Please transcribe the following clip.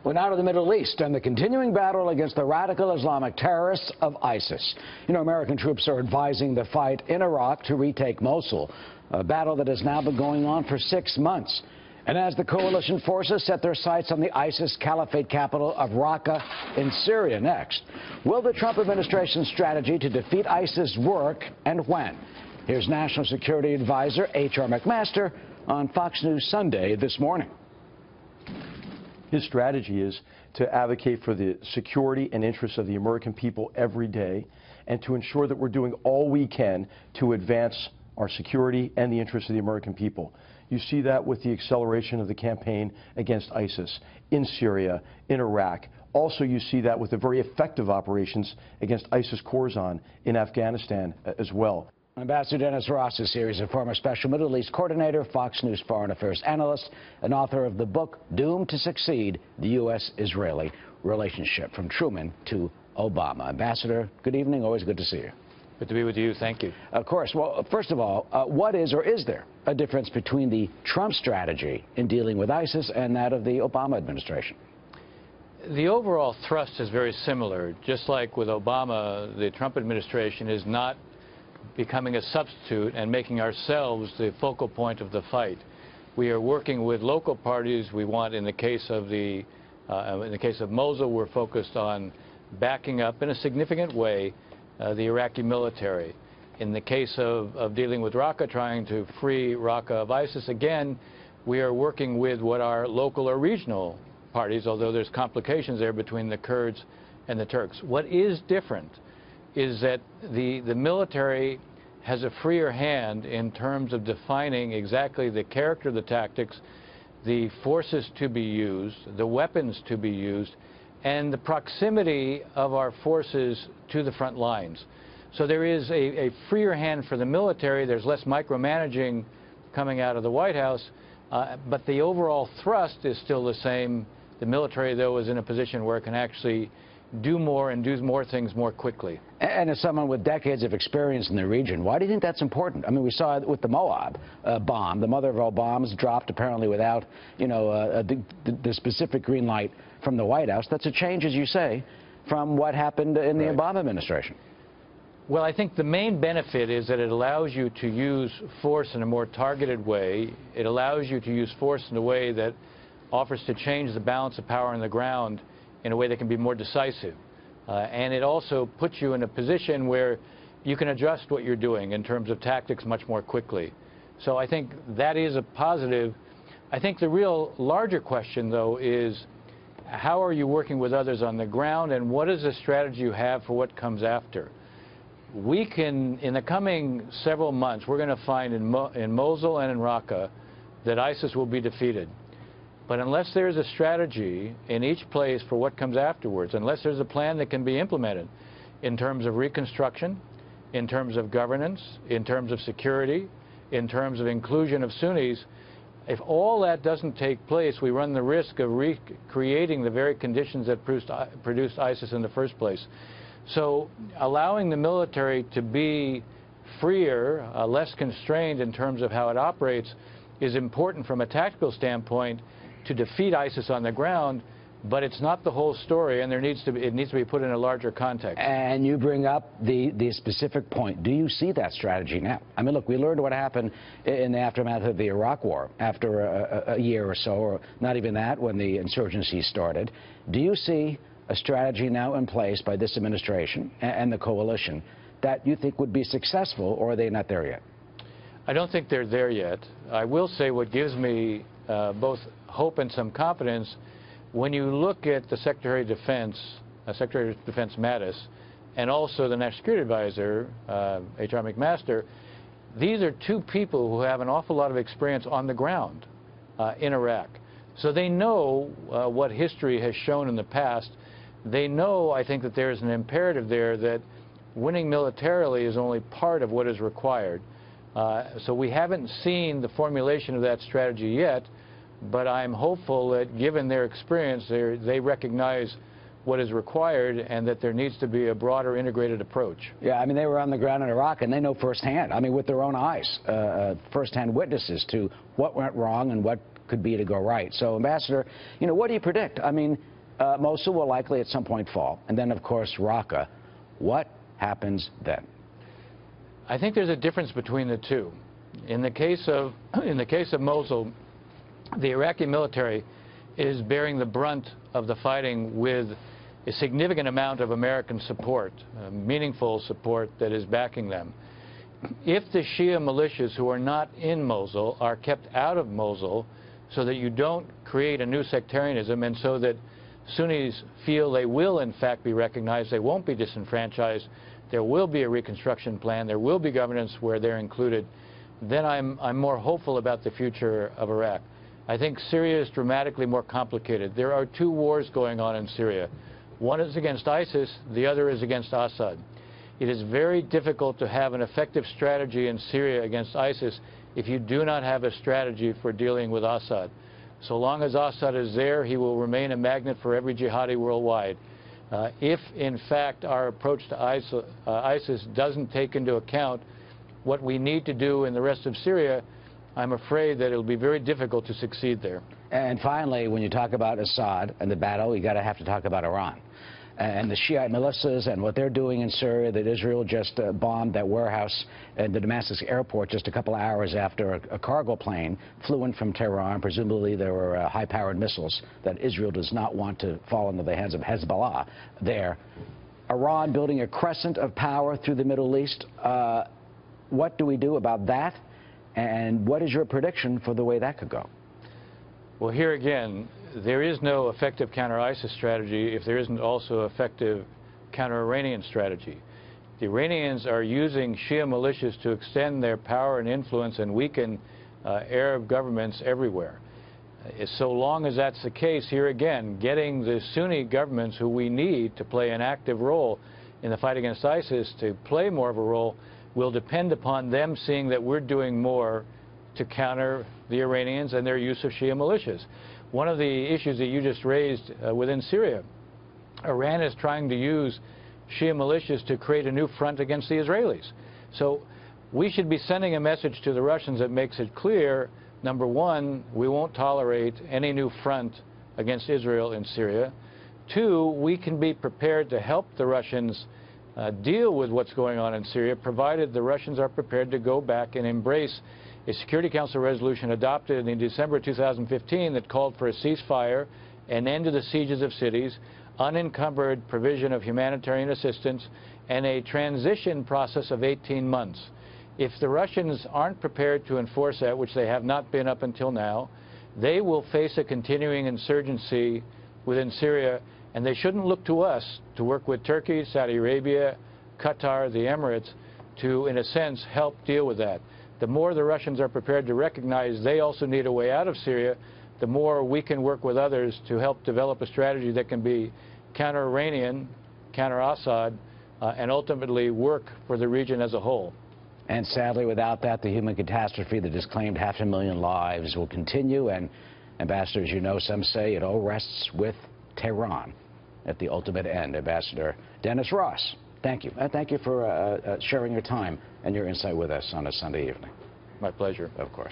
Well, now to the Middle East and the continuing battle against the radical Islamic terrorists of ISIS. You know, American troops are advising the fight in Iraq to retake Mosul, a battle that has now been going on for 6 months. And as the coalition forces set their sights on the ISIS caliphate capital of Raqqa in Syria next, will the Trump administration's strategy to defeat ISIS work, and when? Here's National Security Advisor H.R. McMaster on Fox News Sunday this morning. His strategy is to advocate for the security and interests of the American people every day and to ensure that we're doing all we can to advance our security and the interests of the American people. You see that with the acceleration of the campaign against ISIS in Syria, in Iraq. Also, you see that with the very effective operations against ISIS Khorasan in Afghanistan as well. Ambassador Dennis Ross is here. He's a former Special Middle East Coordinator, Fox News Foreign Affairs analyst, and author of the book Doomed to Succeed, the U.S.-Israeli Relationship, from Truman to Obama. Ambassador, good evening. Always good to see you. Good to be with you. Thank you. Of course. Well, first of all, what is or is there a difference between the Trump strategy in dealing with ISIS and that of the Obama administration? The overall thrust is very similar. Just like with Obama, the Trump administration is not becoming a substitute and making ourselves the focal point of the fight. We are working with local parties. We want, in the case of Mosul, we're focused on backing up in a significant way the Iraqi military. In the case of dealing with Raqqa, trying to free Raqqa of ISIS, again, we are working with what are local or regional parties, although there's complications there between the Kurds and the Turks. What is different is that the military has a freer hand in terms of defining exactly the character of the tactics, the forces to be used, the weapons to be used, and the proximity of our forces to the front lines. So there is a freer hand for the military. There's less micromanaging coming out of the White House, but the overall thrust is still the same. The military, though, is in a position where it can actually do more and do more things more quickly. And as someone with decades of experience in the region, why do you think that's important? I mean, we saw it with the Moab bomb. The mother of all bombs dropped apparently without, you know, the specific green light from the White House. That's a change, as you say, from what happened in the Obama administration. Well, I think the main benefit is that it allows you to use force in a more targeted way. It allows you to use force in a way that offers to change the balance of power on the ground in a way that can be more decisive. And it also puts you in a position where you can adjust what you're doing in terms of tactics much more quickly. So I think that is a positive. I think the real larger question, though, is how are you working with others on the ground, and what is the strategy you have for what comes after? We can, in the coming several months, we're going to find in Mosul and in Raqqa that ISIS will be defeated. But unless there's a strategy in each place for what comes afterwards, unless there's a plan that can be implemented in terms of reconstruction, in terms of governance, in terms of security, in terms of inclusion of Sunnis, if all that doesn't take place, we run the risk of recreating the very conditions that produced ISIS in the first place. So allowing the military to be freer, less constrained in terms of how it operates, is important from a tactical standpoint to defeat ISIS on the ground, but it's not the whole story, and it needs to be put in a larger context. And you bring up the specific point. Do you see that strategy now? I mean, look, we learned what happened in the aftermath of the Iraq War after a year or so, or not even that, when the insurgency started. Do you see a strategy now in place by this administration and the coalition that you think would be successful, or are they not there yet? I don't think they're there yet. I will say what gives me both hope and some confidence, when you look at the Secretary of Defense Mattis, and also the National Security Advisor, H.R. McMaster, these are two people who have an awful lot of experience on the ground in Iraq. So they know what history has shown in the past. They know, I think, that there's an imperative there that winning militarily is only part of what is required. So we haven't seen the formulation of that strategy yet, but I'm hopeful that given their experience, they recognize what is required and that there needs to be a broader integrated approach. Yeah, I mean, they were on the ground in Iraq, and they know firsthand, I mean, with their own eyes, firsthand witnesses to what went wrong and what could be to go right. So, Ambassador, you know, what do you predict? I mean, Mosul will likely at some point fall. And then, of course, Raqqa. What happens then? I think there's a difference between the two. In the case of Mosul, the Iraqi military is bearing the brunt of the fighting with a significant amount of American support, meaningful support that is backing them. If the Shia militias who are not in Mosul are kept out of Mosul so that you don't create a new sectarianism and so that Sunnis feel they will in fact be recognized, they won't be disenfranchised, there will be a reconstruction plan, there will be governance where they're included, then I'm more hopeful about the future of Iraq. I think Syria is dramatically more complicated. There are two wars going on in Syria. One is against ISIS, the other is against Assad. It is very difficult to have an effective strategy in Syria against ISIS if you do not have a strategy for dealing with Assad. So long as Assad is there, he will remain a magnet for every jihadi worldwide. If, in fact, our approach to ISIS doesn't take into account what we need to do in the rest of Syria, I'm afraid that it will be very difficult to succeed there. And finally, when you talk about Assad and the battle, you have to talk about Iran. And the Shiite militias and what they're doing in Syria, that Israel just bombed that warehouse at the Damascus airport just a couple of hours after a cargo plane flew in from Tehran. Presumably there were high-powered missiles that Israel does not want to fall into the hands of Hezbollah there. Iran building a crescent of power through the Middle East. What do we do about that? And what is your prediction for the way that could go? Well, here again, there is no effective counter-ISIS strategy if there isn't also effective counter-Iranian strategy. The Iranians are using Shia militias to extend their power and influence and weaken Arab governments everywhere. So long as that's the case, here again, getting the Sunni governments who we need to play an active role in the fight against ISIS to play more of a role will depend upon them seeing that we're doing more to counter the Iranians and their use of Shia militias. One of the issues that you just raised within Syria, Iran is trying to use Shia militias to create a new front against the Israelis. So we should be sending a message to the Russians that makes it clear, number one, we won't tolerate any new front against Israel in Syria. Two, we can be prepared to help the Russians deal with what's going on in Syria, provided the Russians are prepared to go back and embrace a Security Council resolution adopted in December 2015 that called for a ceasefire, an end to the sieges of cities, unencumbered provision of humanitarian assistance, and a transition process of 18 months. If the Russians aren't prepared to enforce that, which they have not been up until now, they will face a continuing insurgency within Syria, and they shouldn't look to us to work with Turkey, Saudi Arabia, Qatar, the Emirates, to, in a sense, help deal with that. The more the Russians are prepared to recognize they also need a way out of Syria, the more we can work with others to help develop a strategy that can be counter-Iranian, counter-Assad, and ultimately work for the region as a whole. And sadly, without that, the human catastrophe that has claimed 500,000 lives will continue. And, Ambassador, as you know, some say it all rests with Tehran at the ultimate end. Ambassador Dennis Ross, thank you. Thank you for sharing your time and your insight with us on a Sunday evening. My pleasure. Of course.